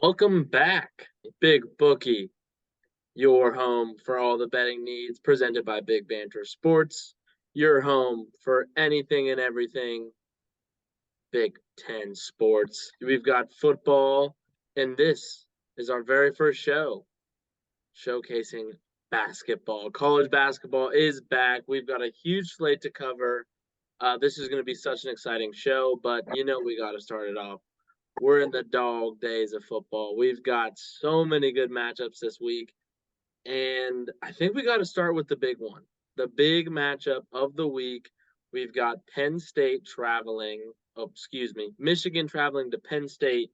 Welcome back, Big Bookie, your home for all the betting needs, presented by Big Banter Sports, your home for anything and everything Big Ten sports. We've got football, and this is our very first show showcasing basketball. College basketball is back. We've got a huge slate to cover. This is going to be such an exciting show, but we got to start it off. We're in the dog days of football. We've got so many good matchups this week. And I think we got to start with the big one, the big matchup of the week. We've got Michigan traveling to Penn State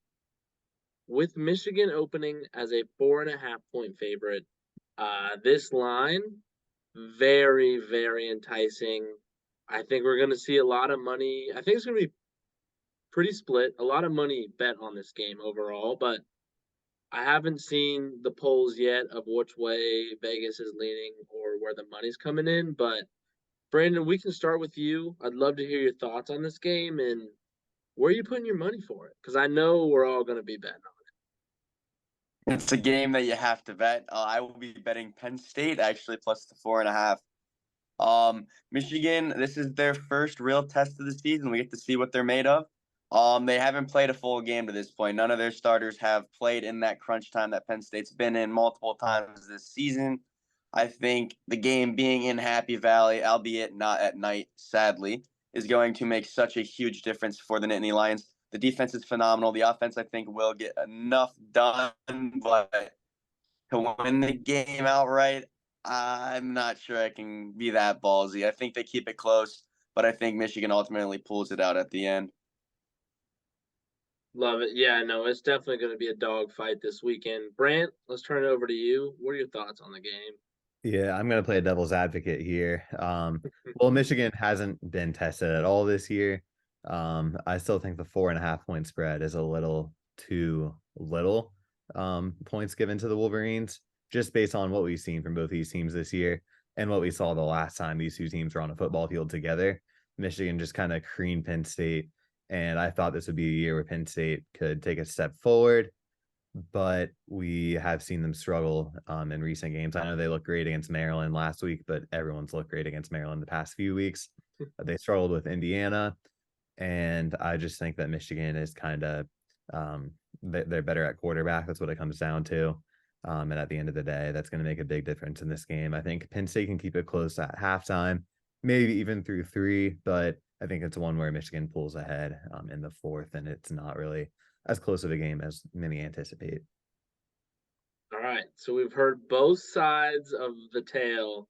with Michigan opening as a 4.5 point favorite. This line, very, very enticing. I think we're going to see a lot of money. I think it's going to be pretty split. A lot of money bet on this game overall, but I haven't seen the polls yet of which way Vegas is leaning or where the money's coming in. But Brandon, we can start with you. I'd love to hear your thoughts on this game and where are you putting your money for it? Because I know we're all going to be betting It's a game that you have to bet. I will be betting Penn State actually plus the 4.5. Michigan, this is their first real test of the season. We get to see what they're made of. They haven't played a full game to this point. None of their starters have played in that crunch time that Penn State's been in multiple times this season. I think the game being in Happy Valley, albeit not at night, sadly, is going to make such a huge difference for the Nittany Lions. The defense is phenomenal. The offense, I think, will get enough done, but to win the game outright, I'm not sure I can be that ballsy. I think they keep it close, but I think Michigan ultimately pulls it out at the end. Love it. Yeah, no, it's definitely going to be a dog fight this weekend. Brant, let's turn it over to you. What are your thoughts on the game? Yeah, I'm gonna play a devil's advocate here. Well, Michigan hasn't been tested at all this year. I still think the 4.5 point spread is a little too little points given to the Wolverines, just based on what we've seen from both these teams this year and what we saw the last time these two teams were on a football field together. Michigan just kind of creamed Penn State, and I thought this would be a year where Penn State could take a step forward, but we have seen them struggle in recent games. I know they looked great against Maryland last week, but everyone's looked great against Maryland the past few weeks. They struggled with Indiana, and I just think that Michigan is kind of they're better at quarterback. That's what it comes down to. And at the end of the day, that's going to make a big difference in this game. I think Penn State can keep it close at halftime, maybe even through three, but I think it's one where Michigan pulls ahead in the fourth, and it's not really as close of a game as many anticipate. All right, so we've heard both sides of the tale.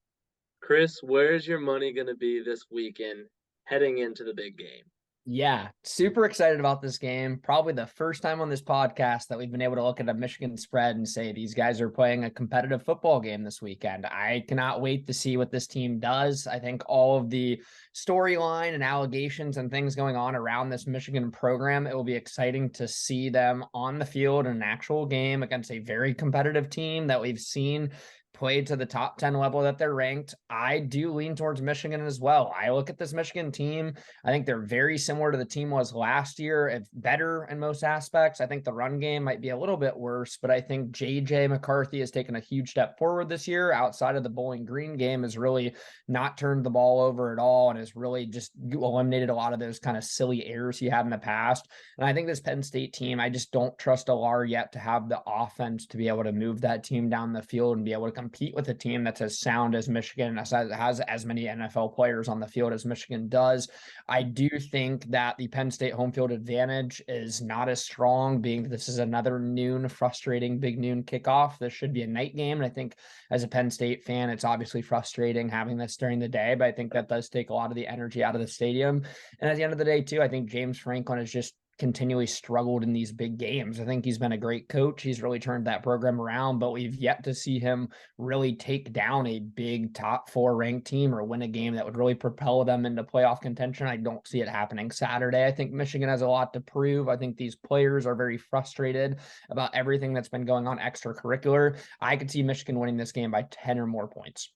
Chris, where's your money going to be this weekend heading into the big game? Yeah, super excited about this game. Probably the first time on this podcast that we've been able to look at a Michigan spread and say these guys are playing a competitive football game this weekend. I cannot wait to see what this team does. I think all of the storyline and allegations and things going on around this Michigan program, it will be exciting to see them on the field in an actual game against a very competitive team that we've seen played to the top 10 level that they're ranked. I do lean towards Michigan as well. I look at this Michigan team. I think they're very similar to the team was last year, if better in most aspects. I think the run game might be a little bit worse, but I think JJ McCarthy has taken a huge step forward this year. Outside of the Bowling Green game, has really not turned the ball over at all and has really just eliminated a lot of those kind of silly errors he had in the past. And I think this Penn State team, I just don't trust Alar yet to have the offense to be able to move that team down the field and be able to compete with a team that's as sound as Michigan, has as many NFL players on the field as Michigan does. I do think that the Penn State home field advantage is not as strong, being that this is another noon, frustrating big noon kickoff. This should be a night game. And I think as a Penn State fan, it's obviously frustrating having this during the day, but I think that does take a lot of the energy out of the stadium. And at the end of the day, too, I think James Franklin is just continually struggled in these big games. I think he's been a great coach. He's really turned that program around, but we've yet to see him really take down a big top 4 ranked team or win a game that would really propel them into playoff contention. I don't see it happening Saturday. I think Michigan has a lot to prove. I think these players are very frustrated about everything that's been going on extracurricular. I could see Michigan winning this game by 10 or more points.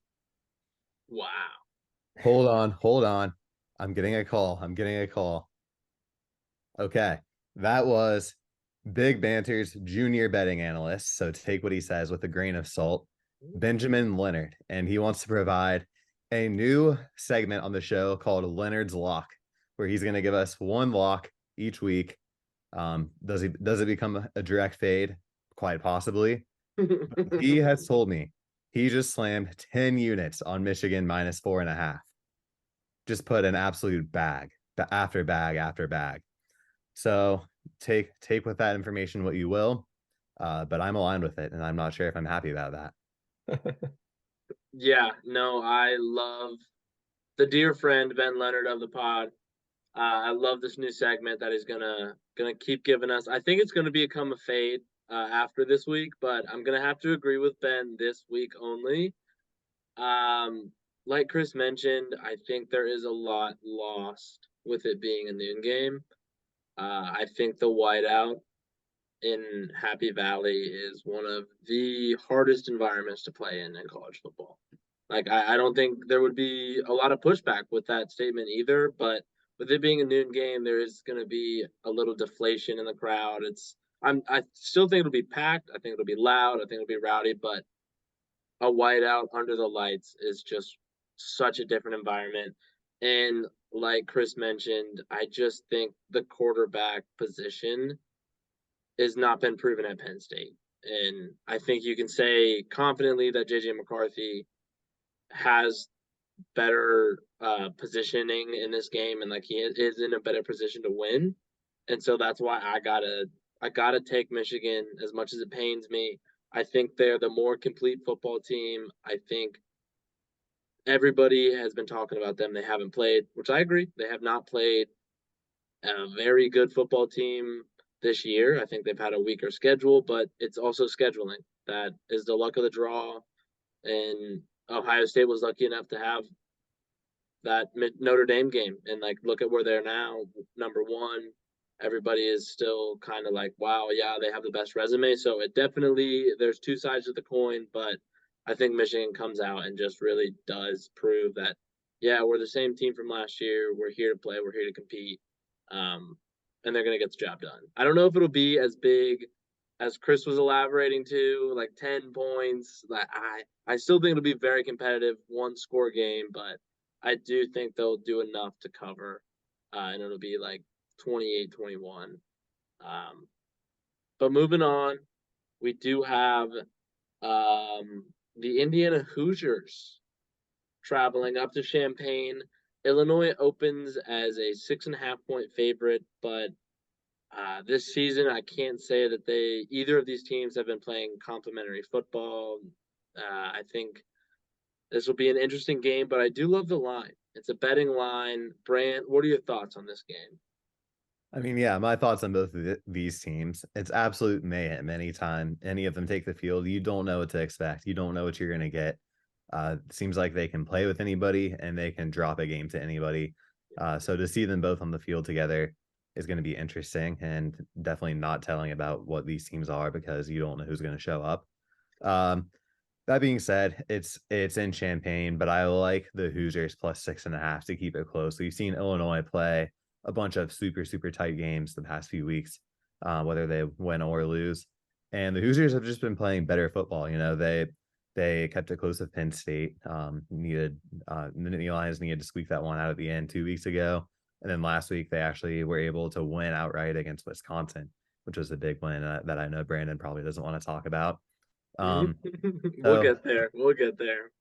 Wow. Hold on. I'm getting a call. Okay. That was Big Banter's junior betting analyst, so take what he says with a grain of salt, Benjamin Leonard, and he wants to provide a new segment on the show called Leonard's Lock, where he's going to give us one lock each week. Does it become a direct fade? Quite possibly. He has told me he just slammed 10 units on Michigan minus 4.5. Just put an absolute bag after bag after bag. So take with that information what you will. But I'm aligned with it, and I'm not sure if I'm happy about that. Yeah, no, I love the dear friend Ben Leonard of the pod. I love this new segment that he's gonna keep giving us. I think it's gonna become a fade after this week, but I'm gonna have to agree with Ben this week only. Like Chris mentioned, I think there is a lot lost with it being a noon game. I think the whiteout in Happy Valley is one of the hardest environments to play in college football. Like I don't think there would be a lot of pushback with that statement either, but with it being a noon game, there is going to be a little deflation in the crowd. I still think it'll be packed. I think it'll be loud. I think it'll be rowdy, but a whiteout under the lights is just such a different environment. And like Chris mentioned, I just think the quarterback position has not been proven at Penn State. And I think you can say confidently that JJ McCarthy has better positioning in this game, and like he is in a better position to win. And so that's why I gotta take Michigan as much as it pains me. I think they're the more complete football team. I think everybody has been talking about them. They haven't played, which I agree. They have not played a very good football team this year. I think they've had a weaker schedule, but it's also scheduling. That is the luck of the draw. And Ohio State was lucky enough to have that Notre Dame game. And like, look at where they're now, number one. Everybody is still kind of like, wow, yeah, they have the best resume. So it definitely, there's two sides of the coin, but I think Michigan comes out and just really does prove that, yeah, we're the same team from last year. We're here to play. We're here to compete. And they're going to get the job done. I don't know if it'll be as big as Chris was elaborating to, like 10 points. Like I still think it'll be very competitive, one score game, but I do think they'll do enough to cover, and it'll be like 28-21. But moving on, we do have the Indiana Hoosiers traveling up to Champaign. Illinois opens as a 6.5-point favorite, but this season I can't say that either of these teams have been playing complementary football. I think this will be an interesting game, but I do love the line. It's a betting line. Brant, what are your thoughts on this game? I mean, yeah, my thoughts on both of these teams. It's absolute mayhem anytime any of them take the field. You don't know what to expect. You don't know what you're going to get. Seems like they can play with anybody and they can drop a game to anybody. So to see them both on the field together is going to be interesting and definitely not telling about what these teams are because you don't know who's going to show up. That being said, it's in Champaign, but I like the Hoosiers plus 6.5 to keep it close. We've seen Illinois play a bunch of super tight games the past few weeks, whether they win or lose. And the Hoosiers have just been playing better football. You know, they kept it close with Penn State. The Lions needed to squeak that one out at the end 2 weeks ago, and then last week they actually were able to win outright against Wisconsin, which was a big win that I know Brandon probably doesn't want to talk about. We'll So get there. We'll get there.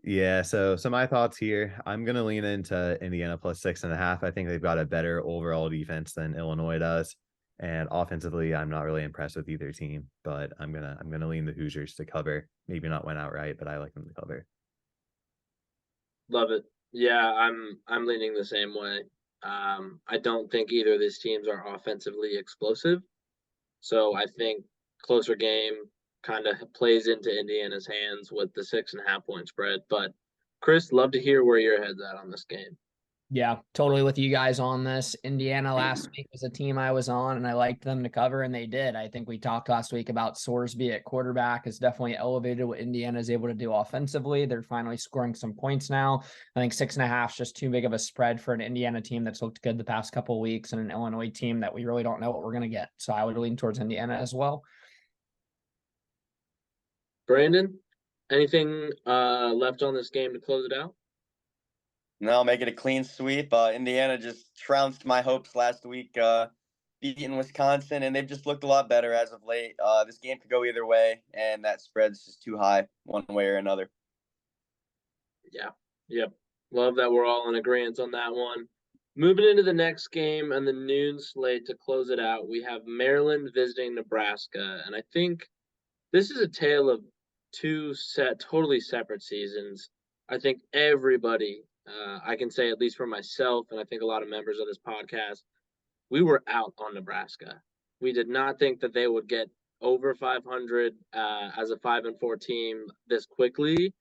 yeah, so my thoughts here. I'm gonna lean into Indiana plus 6.5. I think they've got a better overall defense than Illinois does. And offensively, I'm not really impressed with either team, but I'm gonna lean the Hoosiers to cover. Maybe not win outright, but I like them to cover. Love it. Yeah, I'm leaning the same way. I don't think either of these teams are offensively explosive. So I think closer game kind of plays into Indiana's hands with the 6.5-point spread. But Chris, love to hear where your head's at on this game. Yeah, totally with you guys on this. Indiana last week was a team I was on, and I liked them to cover, and they did. I think we talked last week about Sorsby at quarterback has definitely elevated what Indiana is able to do offensively. They're finally scoring some points now. I think 6.5 is just too big of a spread for an Indiana team that's looked good the past couple of weeks, and an Illinois team that we really don't know what we're going to get. So I would lean towards Indiana as well. Brandon, anything left on this game to close it out? No, make it a clean sweep. Indiana just trounced my hopes last week, beating Wisconsin, and they've just looked a lot better as of late. This game could go either way, and that spread's just too high one way or another. Yeah. Yep. Love that we're all in agreement on that one. Moving into the next game and the noon slate to close it out, we have Maryland visiting Nebraska. And I think this is a tale of two totally separate seasons. I think everybody, I can say at least for myself, and I think a lot of members of this podcast, we were out on Nebraska. We did not think that they would get over 500 as a 5-4 team this quickly.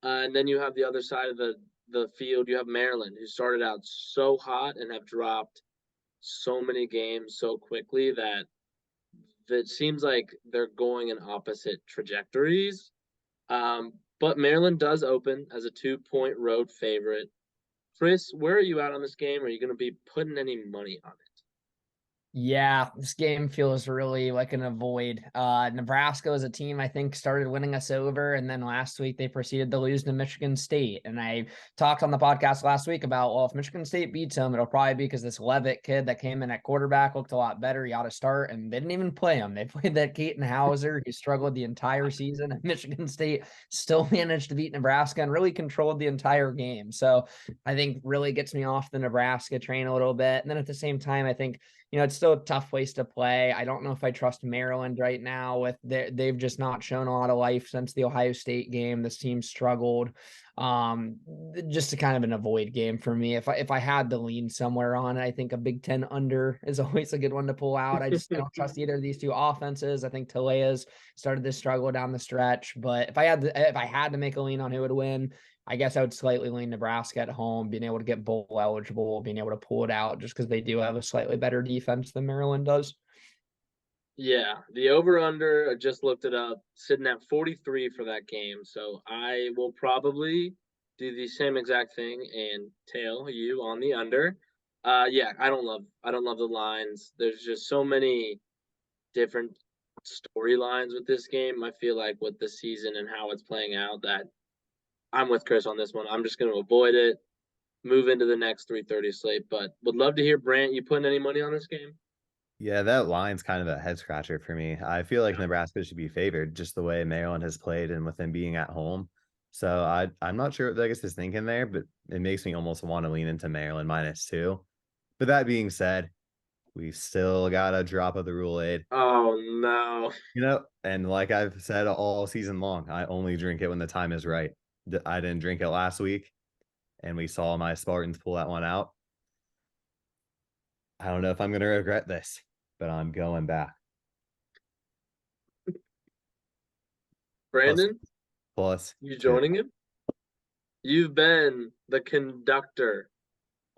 And then you have the other side of the field. You have Maryland, who started out so hot and have dropped so many games so quickly that it seems like they're going in opposite trajectories. But Maryland does open as a 2-point road favorite. Chris, where are you at on this game? Are you going to be putting any money on it? Yeah, this game feels really like an avoid. Nebraska was a team I think started winning us over, and then last week they proceeded to lose to Michigan State. And I talked on the podcast last week about, well, if Michigan State beats them, it'll probably be because this Levitt kid that came in at quarterback looked a lot better. He ought to start, and they didn't even play him. They played that Keaton Hauser, who struggled the entire season, and Michigan State still managed to beat Nebraska and really controlled the entire game. So I think really gets me off the Nebraska train a little bit. And then at the same time, I think it's still a tough place to play. I don't know if I trust Maryland right now. They've just not shown a lot of life since the Ohio State game. This team struggled. Just a kind of an avoid game for me. If I had to lean somewhere on it, I think a Big Ten under is always a good one to pull out. I don't trust either of these two offenses. I think Talea's started to struggle down the stretch, but if I had to make a lean on who would win, I guess I would slightly lean Nebraska at home, being able to get bowl eligible, being able to pull it out just because they do have a slightly better defense than Maryland does. Yeah, the over-under, I just looked it up, sitting at 43 for that game. So I will probably do the same exact thing and tail you on the under. Yeah, I don't love the lines. There's just so many different storylines with this game. I feel like with the season and how it's playing out that I'm with Chris on this one. I'm just going to avoid it, move into the next 3:30 slate, but would love to hear Brant. You putting any money on this game? Yeah, that line's kind of a head scratcher for me. I feel like Nebraska should be favored just the way Maryland has played and with them being at home. So I'm not sure what Vegas is thinking there, but it makes me almost want to lean into Maryland -2. But that being said, we still got a drop of the rule aid. Oh no. And like I've said all season long, I only drink it when the time is right. I didn't drink it last week, and we saw my Spartans pull that one out. I don't know if I'm going to regret this, but I'm going back. Brandon, Plus you two. joining him? You've been the conductor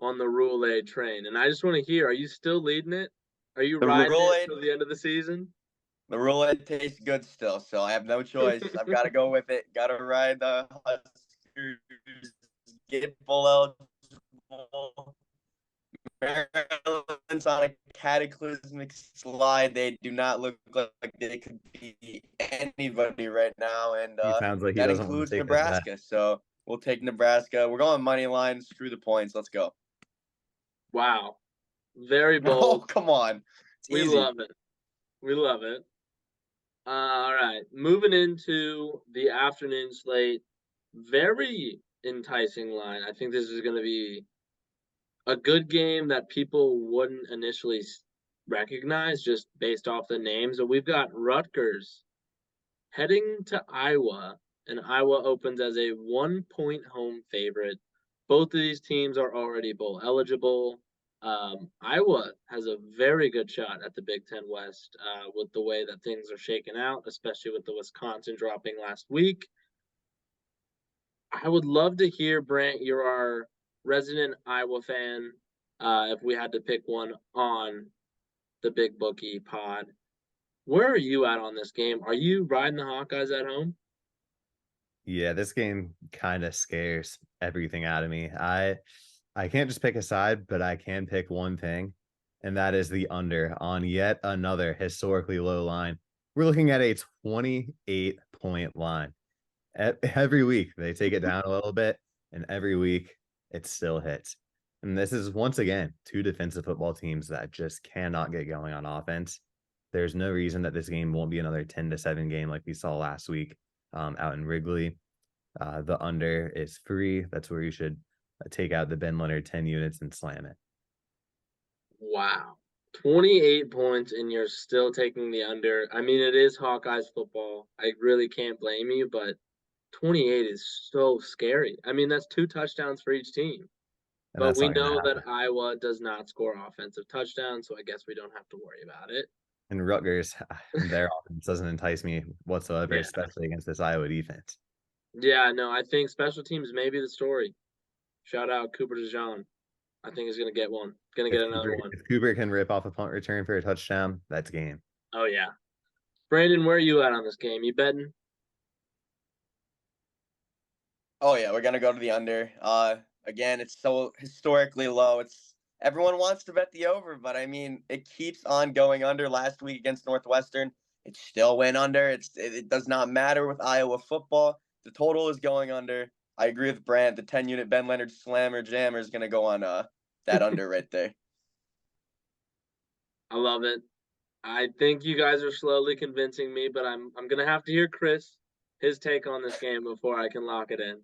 on the Rule A train, and I just want to hear: are you still leading it? Are you riding it till the end of the season? The Rule A tastes good still, so I have no choice. I've got to go with it. Got to ride the Huskers. Get full eligible. Maryland's on a cataclysmic slide. They do not look like they could be anybody right now, and He sounds like he that doesn't want to includes take Nebraska. So we'll take Nebraska. We're going money line. Screw the points. Let's go. Wow, very Oh, bold. come on. We love it. We love it. All right, moving into the afternoon slate. Very enticing line. I think this is going to be a good game that people wouldn't initially recognize just based off the names. But we've got Rutgers heading to Iowa, and Iowa opens as a 1-point home favorite. Both of these teams are already bowl eligible. Iowa has a very good shot at the Big Ten West with the way that things are shaken out, especially with the Wisconsin dropping last week. I would love to hear, Brant, you're our resident Iowa fan, if we had to pick one on the Big Bookie pod, where are you at on this game? Are you riding the Hawkeyes at home? Yeah, this game kind of scares everything out of me. I can't just pick a side, but I can pick one thing, and that is the under on yet another historically low line. We're looking at a 28-point line. Every week they take it down a little bit, and every week it still hits. And this is once again two defensive football teams that just cannot get going on offense. There's no reason that this game won't be another 10-7 game like we saw last week out in Wrigley. The under is free. That's where you should take out the Ben Leonard 10 units and slam it. Wow. 28 points and you're still taking the under. I mean, it is Hawkeyes football. I really can't blame you, but 28 is so scary. I mean, that's 2 touchdowns for each team. And But that's we not going to know happen. that Iowa does not score offensive touchdowns, so I guess we don't have to worry about it. And Rutgers, their offense doesn't entice me whatsoever, Yeah. especially against this Iowa defense. Yeah, no, I think special teams may be the story. Shout out Cooper DeJean. I think he's going to get one. Going to get another one. If Cooper can rip off a punt return for a touchdown, that's game. Oh, yeah. Brandon, where are you at on this game? You betting? Oh yeah, we're gonna go to the under. Again, it's so historically low. Everyone wants to bet the over, but I mean, it keeps on going under. Last week against Northwestern, it still went under. It does not matter with Iowa football. The total is going under. I agree with Brant. The 10-unit Ben Leonard slammer jammer is gonna go on that under right there. I love it. I think you guys are slowly convincing me, but I'm gonna have to hear his take on this game before I can lock it in.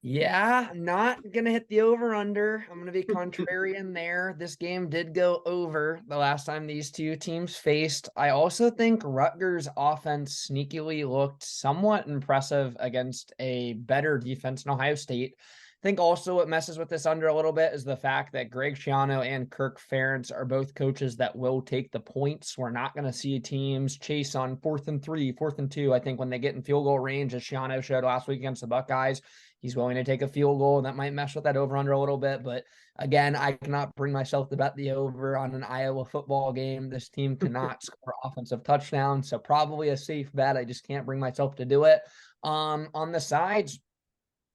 Yeah, not gonna hit the over under. I'm gonna be contrarian there. This game did go over the last time these two teams faced. I also think Rutgers offense sneakily looked somewhat impressive against a better defense in Ohio State. I think also what messes with this under a little bit is the fact that Greg Schiano and Kirk Ferentz are both coaches that will take the points. We're not going to see teams chase on 4th and 3, 4th and 2. I think when they get in field goal range, as Schiano showed last week against the Buckeyes, he's willing to take a field goal, and that might mess with that over under a little bit. But again, I cannot bring myself to bet the over on an Iowa football game. This team cannot score offensive touchdowns, so probably a safe bet. I just can't bring myself to do it. On the sides,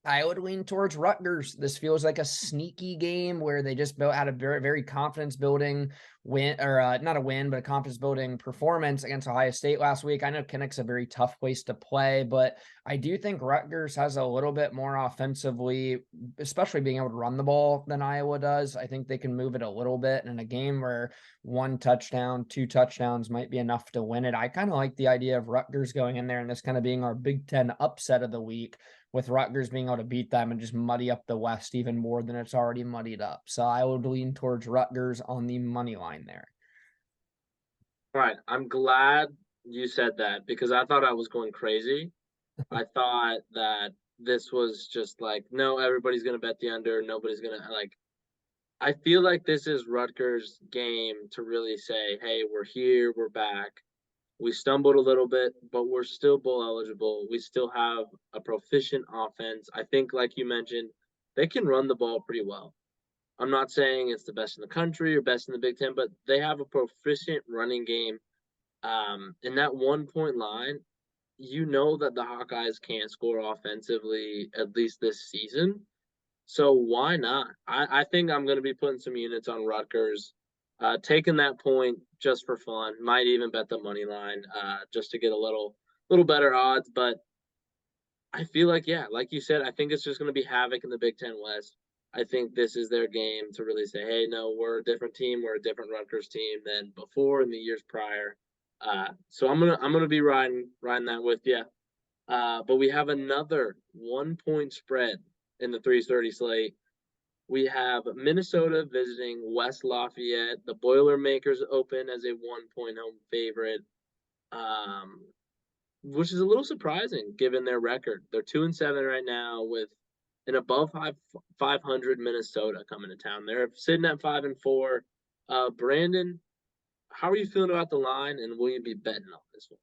I would lean towards Rutgers. This feels like a sneaky game where they just had a very, very confidence building win, or not a win, but a confidence building performance against Ohio State last week. I know Kinnick's a very tough place to play, but I do think Rutgers has a little bit more offensively, especially being able to run the ball than Iowa does. I think they can move it a little bit. And in a game where 1 touchdown, 2 touchdowns might be enough to win it, I kind of like the idea of Rutgers going in there and this kind of being our Big Ten upset of the week, with Rutgers being able to beat them and just muddy up the West even more than it's already muddied up. So I would lean towards Rutgers on the money line there. All right, I'm glad you said that because I thought I was going crazy. I thought that this was just like, no, everybody's going to bet the under. Nobody's going to like. I feel like this is Rutgers' game to really say, hey, we're here, we're back. We stumbled a little bit, but we're still bowl eligible. We still have a proficient offense. I think, like you mentioned, they can run the ball pretty well. I'm not saying it's the best in the country or best in the Big Ten, but they have a proficient running game. In that 1 point line, you know that the Hawkeyes can't score offensively, at least this season. So why not? I think I'm going to be putting some units on Rutgers, taking that point just for fun. Might even bet the money line just to get a little better odds. But I feel like, yeah, like you said, I think it's just going to be havoc in the Big Ten West. I think this is their game to really say, hey, no, we're a different team. We're a different Rutgers team than before in the years prior. So I'm gonna be riding that with you. But we have another 1 point spread in the 3:30 slate. We have Minnesota visiting West Lafayette. The Boilermakers open as a 1 point home favorite, which is a little surprising given their record. They're 2-7 right now with an above 500 Minnesota coming to town. They're sitting at 5-4. Brandon, how are you feeling about the line, and will you be betting on this one?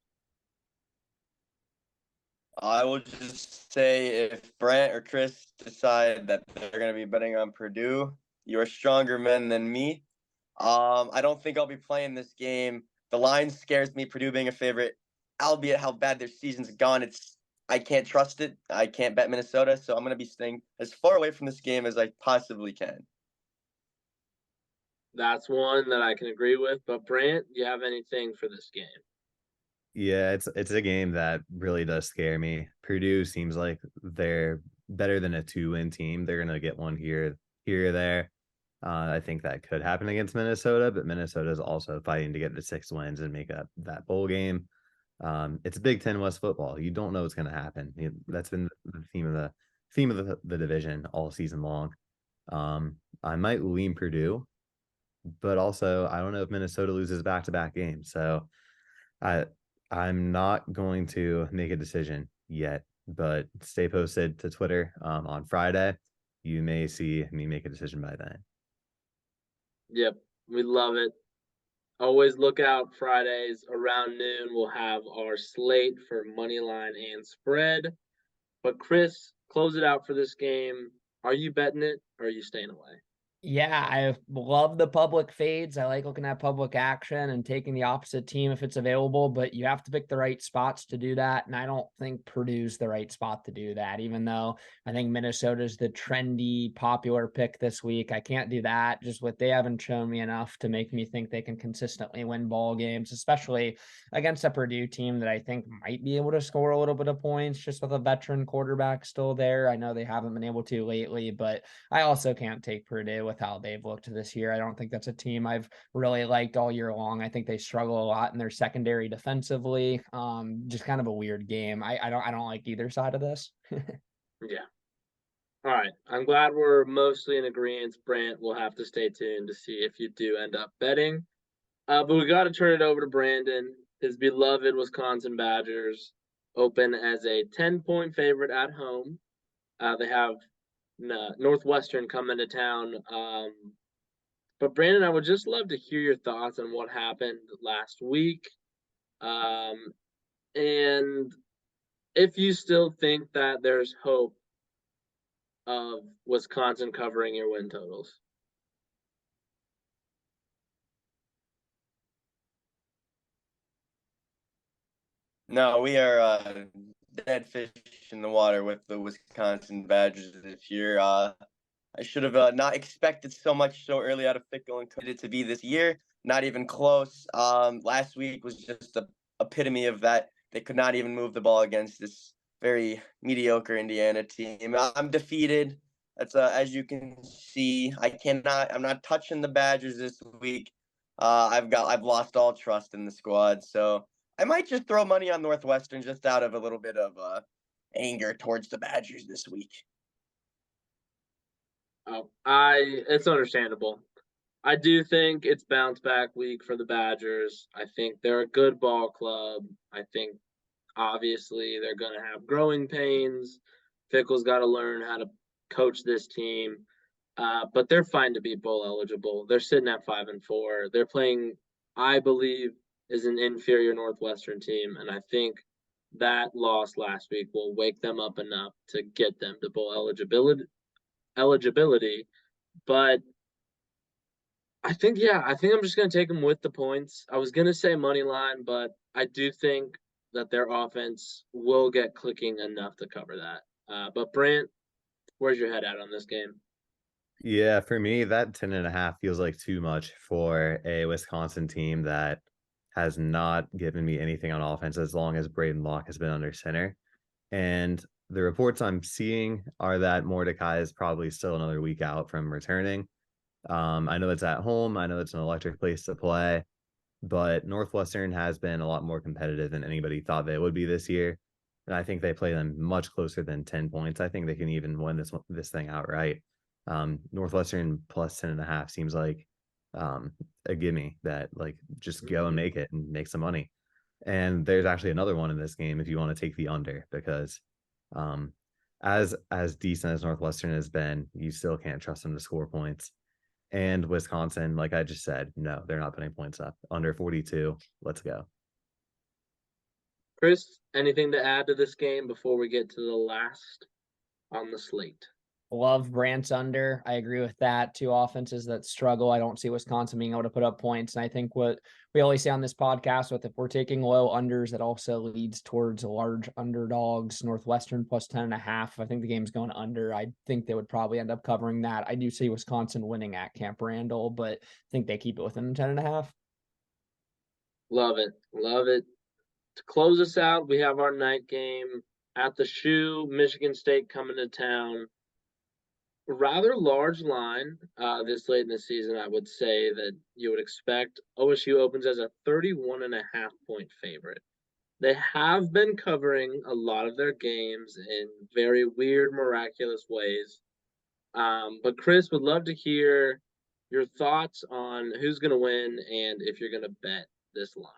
I will just say if Brent or Chris decide that they're going to be betting on Purdue, you're stronger men than me. I don't think I'll be playing this game. The line scares me, Purdue being a favorite, albeit how bad their season's gone. I can't trust it. I can't bet Minnesota, so I'm going to be staying as far away from this game as I possibly can. That's one that I can agree with. But Brant, do you have anything for this game? Yeah, it's a game that really does scare me. Purdue seems like they're better than a 2-win team. They're gonna get one here or there. I think that could happen against Minnesota, but Minnesota is also fighting to get the 6 wins and make up that bowl game. It's Big Ten West football. You don't know what's going to happen. That's been the theme of the division all season long. I might lean Purdue, but also I don't know if Minnesota loses back-to-back games. So I I'm not going to make a decision yet, but stay posted to Twitter on Friday. You may see me make a decision by then. Yep, we love it. Always look out Fridays around noon. We'll have our slate for money line and spread. But Chris, close it out for this game. Are you betting it or are you staying away? Yeah, I love the public fades. I like looking at public action and taking the opposite team if it's available, but you have to pick the right spots to do that. And I don't think Purdue's the right spot to do that, even though I think Minnesota's the trendy, popular pick this week. I can't do that. Just what they haven't shown me enough to make me think they can consistently win ball games, especially against a Purdue team that I think might be able to score a little bit of points just with a veteran quarterback still there. I know they haven't been able to lately, but I also can't take Purdue with how they've looked this year. I don't think that's a team I've really liked all year long. I think they struggle a lot in their secondary defensively. Just kind of a weird game. I don't like either side of this. Yeah. All right. I'm glad we're mostly in agreement. Brant, we'll have to stay tuned to see if you do end up betting. But we got to turn it over to Brandon. His beloved Wisconsin Badgers open as a 10-point favorite at home. They have Northwestern coming to town. But Brandon, I would just love to hear your thoughts on what happened last week. And if you still think that there's hope of Wisconsin covering your win totals. No, we are dead fish in the water with the Wisconsin Badgers this year. I should have not expected so much so early out of Fickle and it to be this year. Not even close. Last week was just the epitome of that. They could not even move the ball against this very mediocre Indiana team. I'm defeated. That's as you can see. I'm not touching the Badgers this week. I've lost all trust in the squad. So I might just throw money on Northwestern just out of a little bit of anger towards the Badgers this week. It's understandable. I do think it's bounce back week for the Badgers. I think they're a good ball club. I think obviously they're going to have growing pains. Fickle's got to learn how to coach this team. But they're fine to be bowl eligible. They're sitting at 5-4. They're playing, I believe, is an inferior Northwestern team, and I think that loss last week will wake them up enough to get them to bowl eligibility. But I think I'm just gonna take them with the points. I was gonna say money line, but I do think that their offense will get clicking enough to cover that. But Brant, where's your head at on this game? Yeah, for me, that 10.5 feels like too much for a Wisconsin team that has not given me anything on offense as long as Braden Locke has been under center. And the reports I'm seeing are that Mordecai is probably still another week out from returning. I know it's at home. I know it's an electric place to play, but Northwestern has been a lot more competitive than anybody thought they would be this year. And I think they play them much closer than 10 points. I think they can even win this thing outright. Northwestern plus 10.5 seems like a gimme that like just go and make it and make some money. And there's actually another one in this game if you want to take the under, because um, as decent as Northwestern has been, you still can't trust them to score points. And Wisconsin, like I just said, no, they're not putting points up. Under 42. Let's go. Chris, anything to add to this game before we get to the last on the slate? Love Brant's under. I agree with that. Two offenses that struggle. I don't see Wisconsin being able to put up points. And I think what we always say on this podcast with if we're taking low unders, that also leads towards large underdogs. Northwestern plus 10.5. I think the game's going under. I think they would probably end up covering that. I do see Wisconsin winning at Camp Randall, but I think they keep it within 10.5. Love it. Love it. To close us out, we have our night game at the Shoe. Michigan State coming to town. Rather large line this late in the season, I would say that you would expect. OSU opens as a 31.5 point favorite. They have been covering a lot of their games in very weird, miraculous ways. But Chris, would love to hear your thoughts on who's going to win and if you're going to bet this line.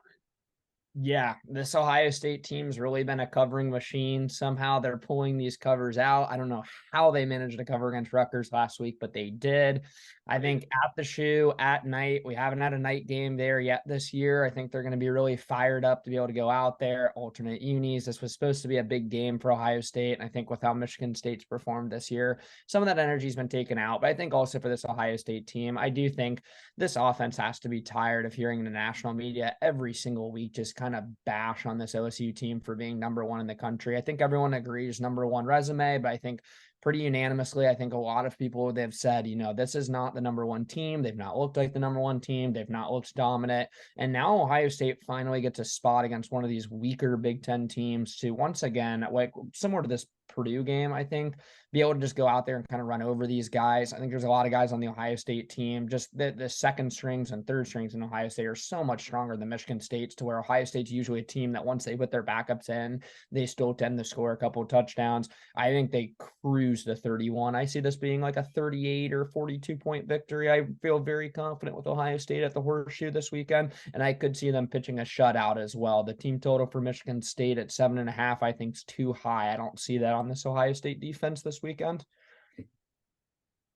Yeah, this Ohio State team's really been a covering machine. Somehow they're pulling these covers out. I don't know how they managed to cover against Rutgers last week, but they did. I think at the Shoe at night, we haven't had a night game there yet this year. I think they're going to be really fired up to be able to go out there, alternate unis. This was supposed to be a big game for Ohio State. And I think with how Michigan State's performed this year, some of that energy has been taken out. But I think also for this Ohio State team, I do think this offense has to be tired of hearing the national media every single week just kind of bash on this OSU team for being number one in the country. I think everyone agrees number one resume, but I think pretty unanimously, I think a lot of people, they've said, this is not the number one team. They've not looked like the number one team. They've not looked dominant. And now Ohio State finally gets a spot against one of these weaker Big Ten teams to once again, like similar to this Purdue game, I think, be able to just go out there and kind of run over these guys. I think there's a lot of guys on the Ohio State team. Just the second strings and third strings in Ohio State are so much stronger than Michigan State's, to where Ohio State's usually a team that once they put their backups in, they still tend to score a couple of touchdowns. I think they cruise to 31. I see this being like a 38 or 42 point victory. I feel very confident with Ohio State at the Horseshoe this weekend, and I could see them pitching a shutout as well. The team total for Michigan State at 7.5, I think, is too high. I don't see that on this Ohio State defense this weekend.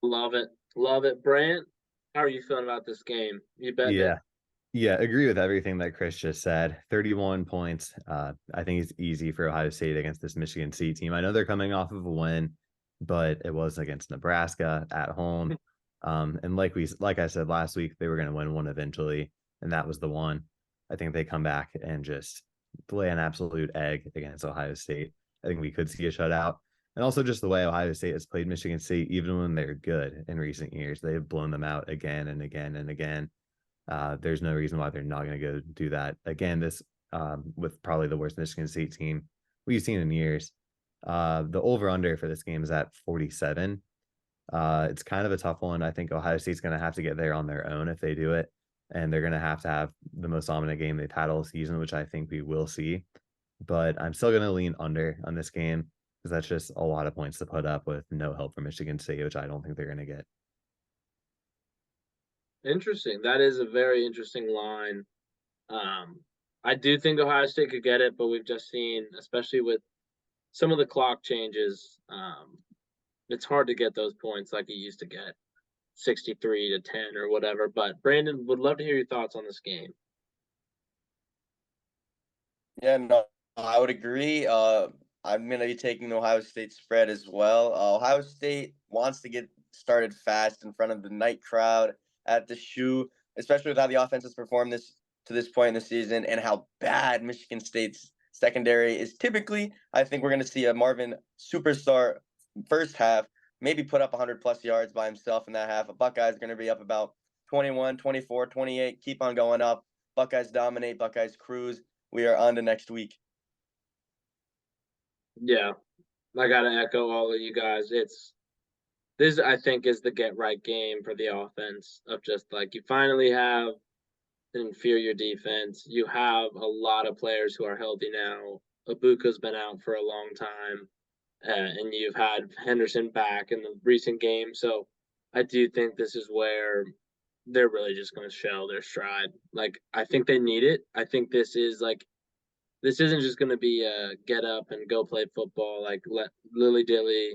Love it. Love it. Brant, how are you feeling about this game? You bet Yeah. it. Yeah, agree with everything that Chris just said. 31 points. I think it's easy for Ohio State against this Michigan State team. I know they're coming off of a win, but it was against Nebraska at home. And like I said last week, they were going to win one eventually, and that was the one. I think they come back and just lay an absolute egg against Ohio State. I think we could see a shutout. And also just the way Ohio State has played Michigan State, even when they're good in recent years, they've blown them out again and again and again. There's no reason why they're not going to go do that again. This with probably the worst Michigan State team we've seen in years. The over under for this game is at 47. It's kind of a tough one. I think Ohio State's going to have to get there on their own if they do it, and they're going to have the most dominant game they've had all season, which I think we will see. But I'm still going to lean under on this game because that's just a lot of points to put up with no help from Michigan State, which I don't think they're going to get. Interesting. That is a very interesting line. I do think Ohio State could get it, but we've just seen, especially with some of the clock changes, it's hard to get those points like you used to get, 63-10 or whatever. But Brandon, would love to hear your thoughts on this game. Yeah, no, I would agree. I'm going to be taking the Ohio State spread as well. Ohio State wants to get started fast in front of the night crowd at the Shoe, especially with how the offense has performed to this point in the season and how bad Michigan State's secondary is typically. I think we're going to see a Marvin superstar first half, maybe put up 100-plus yards by himself in that half. A Buckeyes going to be up about 21, 24, 28, keep on going up. Buckeyes dominate, Buckeyes cruise. We are on to next week. Yeah, I got to echo all of you guys. This, I think, is the get right game for the offense of just like you finally have an inferior defense. You have a lot of players who are healthy now. Ibuka's been out for a long time, and you've had Henderson back in the recent game. So I do think this is where they're really just going to show their stride. Like, I think they need it. I think this isn't just going to be a get up and go play football like lilly dilly.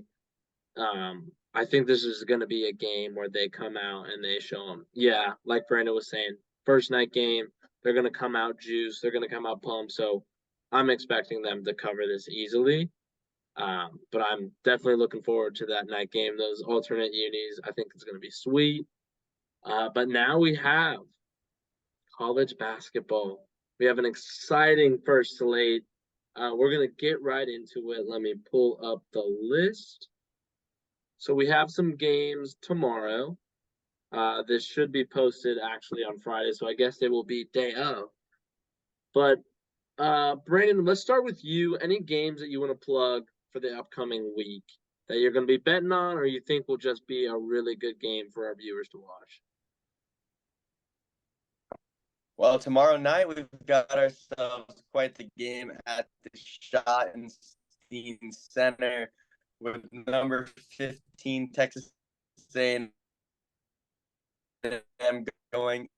I think this is going to be a game where they come out and they show them, yeah, like Brandon was saying, first night game, they're going to come out juiced, they're going to come out pumped. So I'm expecting them to cover this easily. But I'm definitely looking forward to that night game. Those alternate unis, I think it's going to be sweet. But now we have college basketball. We have an exciting first slate. We're going to get right into it. Let me pull up the list. So we have some games tomorrow. This should be posted actually on Friday, so I guess it will be day of. But Brandon, let's start with you. Any games that you want to plug for the upcoming week that you're going to be betting on, or you think will just be a really good game for our viewers to watch? Well, tomorrow night we've got ourselves quite the game at the Schottenstein Center with number 15 Texas A&M going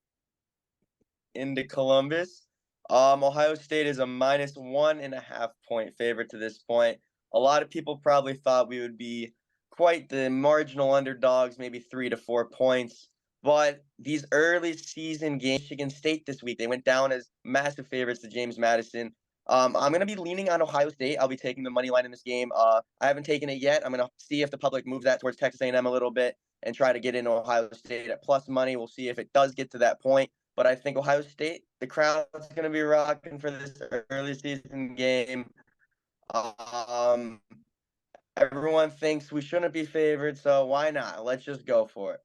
into Columbus. Ohio State is a -1.5 point favorite to this point. A lot of people probably thought we would be quite the marginal underdogs, maybe 3 to 4 points. But these early season games, Michigan State this week, they went down as massive favorites to James Madison. I'm going to be leaning on Ohio State. I'll be taking the money line in this game. I haven't taken it yet. I'm going to see if the public moves that towards Texas A&M a little bit and try to get in Ohio State at plus money. We'll see if it does get to that point. But I think Ohio State, the crowd's going to be rocking for this early season game. Everyone thinks we shouldn't be favored, so why not? Let's just go for it.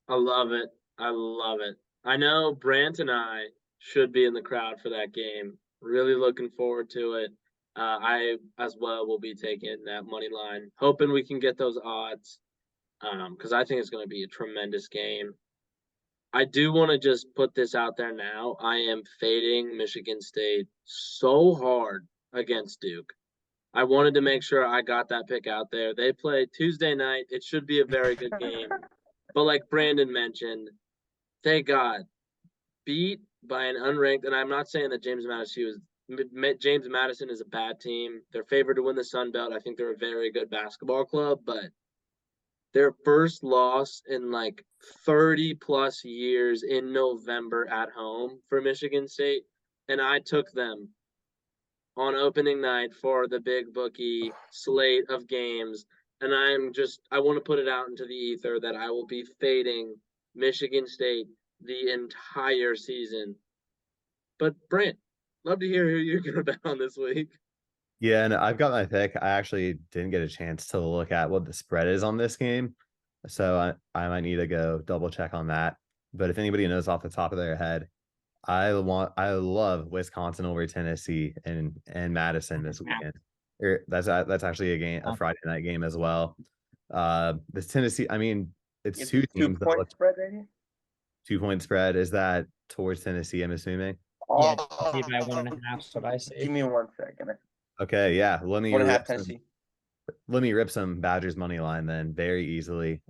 I love it. I love it. I know Brant and I should be in the crowd for that game. Really looking forward to it. I as well will be taking that money line, hoping we can get those odds. Because I think it's going to be a tremendous game. I do want to just put this out there now. I am fading Michigan State so hard against Duke. I wanted to make sure I got that pick out there. They play Tuesday night. It should be a very good game. But like Brandon mentioned, they got beat by an unranked, and I'm not saying that James Madison is a bad team. They're favored to win the Sun Belt. I think they're a very good basketball club, but their first loss in like 30 plus years in November at home for Michigan State. And I took them on opening night for the big bookie slate of games. And I want to put it out into the ether that I will be fading Michigan State the entire season. But Brent, love to hear who you're going to bet on this week. Yeah, and I've got my pick. I actually didn't get a chance to look at what the spread is on this game, so I might need to go double check on that. But if anybody knows off the top of their head, I love Wisconsin over Tennessee and Madison this weekend. That's actually a Friday night game as well. This Tennessee, I mean, it's two teams. 2-point spread, maybe? 2-point spread. Is that towards Tennessee, I'm assuming? Yeah, Tennessee by 1.5. That's what I say. Give me 1 second. Okay, yeah. Let me 1.5 Tennessee. Let me rip some Badgers money line then very easily.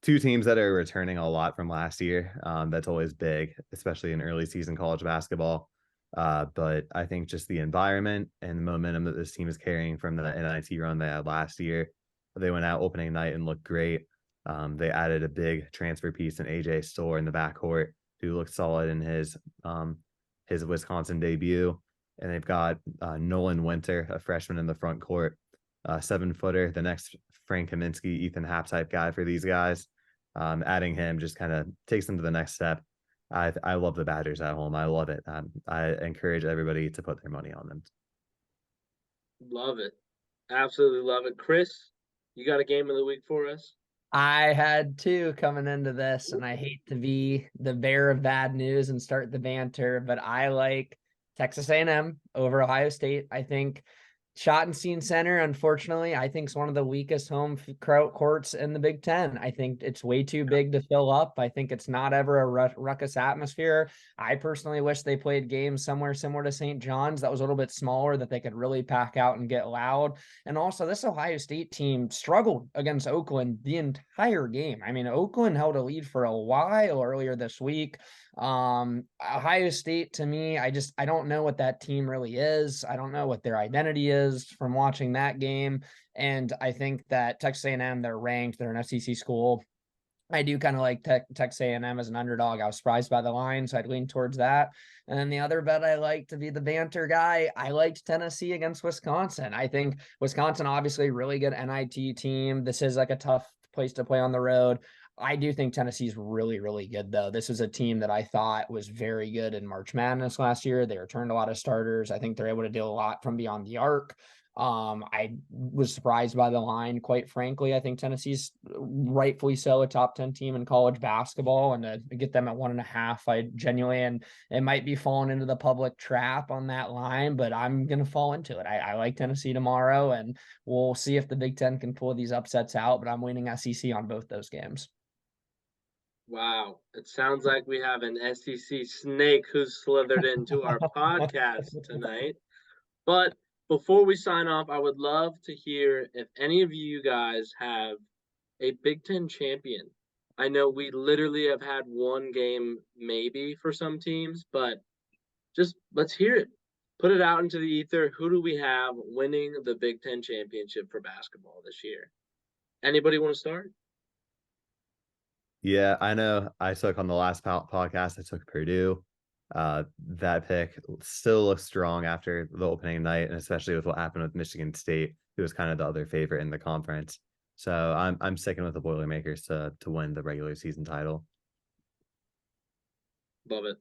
Two teams that are returning a lot from last year. That's always big, especially in early season college basketball. But I think just the environment and the momentum that this team is carrying from the NIT run they had last year. They went out opening night and looked great. They added a big transfer piece in AJ Storr in the backcourt, who looked solid in his Wisconsin debut. And they've got Nolan Winter, a freshman in the front court, 7-footer, the next Frank Kaminsky, Ethan Happ type guy for these guys. Adding him just kind of takes them to the next step. I love the Badgers at home. I love it. I encourage everybody to put their money on them. Love it. Absolutely love it. Chris, you got a game of the week for us? I had two coming into this, and I hate to be the bearer of bad news and start the banter, but I like Texas A&M over Ohio State. I think Schottenstein Center, unfortunately, I think is one of the weakest home courts in the Big Ten. I think it's way too big to fill up. I think it's not ever a ruckus atmosphere. I personally wish they played games somewhere similar to St. John's that was a little bit smaller, that they could really pack out and get loud. And also, this Ohio State team struggled against Oakland the entire game. I mean, Oakland held a lead for a while earlier this week. Ohio State, to me, I don't know what that team really is. I don't know what their identity is from watching that game. And I think that Texas A&M, they're ranked, they're an SEC school. I do kind of like Texas A&M as an underdog. I was surprised by the line, so I'd lean towards that. And then the other bet I like to be the banter guy, I liked Tennessee against Wisconsin. I think Wisconsin, obviously, really good NIT team. This is like a tough place to play on the road. I do think Tennessee's really, really good, though. This was a team that I thought was very good in March Madness last year. They returned a lot of starters. I think they're able to do a lot from beyond the arc. I was surprised by the line, quite frankly. I think Tennessee's rightfully so a top 10 team in college basketball, and to get them at 1.5, I genuinely, and it might be falling into the public trap on that line, but I'm going to fall into it. I like Tennessee tomorrow, and we'll see if the Big Ten can pull these upsets out, but I'm leaning SEC on both those games. Wow. It sounds like we have an SEC snake who's slithered into our podcast tonight. But before we sign off, I would love to hear if any of you guys have a Big Ten champion. I know we literally have had one game maybe for some teams, but just let's hear it. Put it out into the ether. Who do we have winning the Big Ten championship for basketball this year? Anybody want to start? Yeah, I know. I took on the last podcast, I took Purdue. That pick still looks strong after the opening night, and especially with what happened with Michigan State, who was kind of the other favorite in the conference. So I'm sticking with the Boilermakers to win the regular season title. Love it.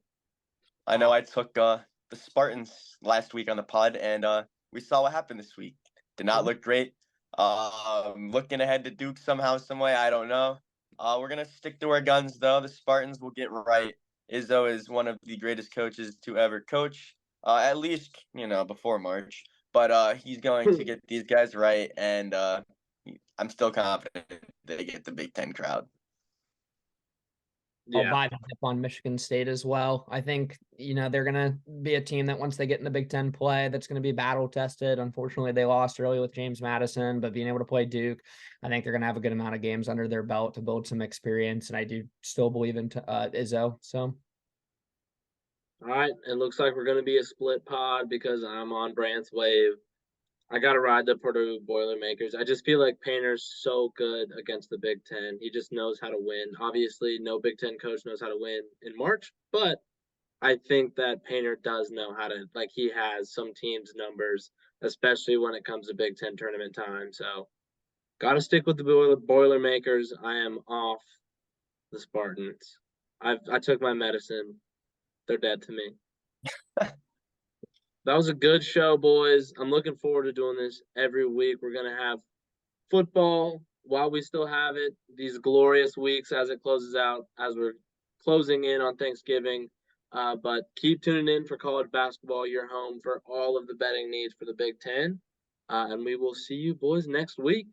I know I took the Spartans last week on the pod, and we saw what happened this week. Did not look great. Looking ahead to Duke somehow, some way, I don't know. We're gonna stick to our guns though. The Spartans will get right. Izzo is one of the greatest coaches to ever coach, at least before March. But he's going to get these guys right, and I'm still confident they get the Big Ten crowd. I'll buy that up on Michigan State as well. I think, they're going to be a team that once they get in the Big Ten play, that's going to be battle tested. Unfortunately, they lost early with James Madison, but being able to play Duke, I think they're going to have a good amount of games under their belt to build some experience. And I do still believe in Izzo. So. All right. It looks like we're going to be a split pod because I'm on Brant's wave. I got to ride the Purdue Boilermakers. I just feel like Painter's so good against the Big Ten. He just knows how to win. Obviously, no Big Ten coach knows how to win in March, but I think that Painter does know how to, he has some teams' numbers, especially when it comes to Big Ten tournament time. So, got to stick with the Boilermakers. I am off the Spartans. I took my medicine. They're dead to me. That was a good show, boys. I'm looking forward to doing this every week. We're going to have football while we still have it, these glorious weeks as it closes out, as we're closing in on Thanksgiving. But keep tuning in for college basketball, your home for all of the betting needs for the Big Ten. And we will see you boys next week.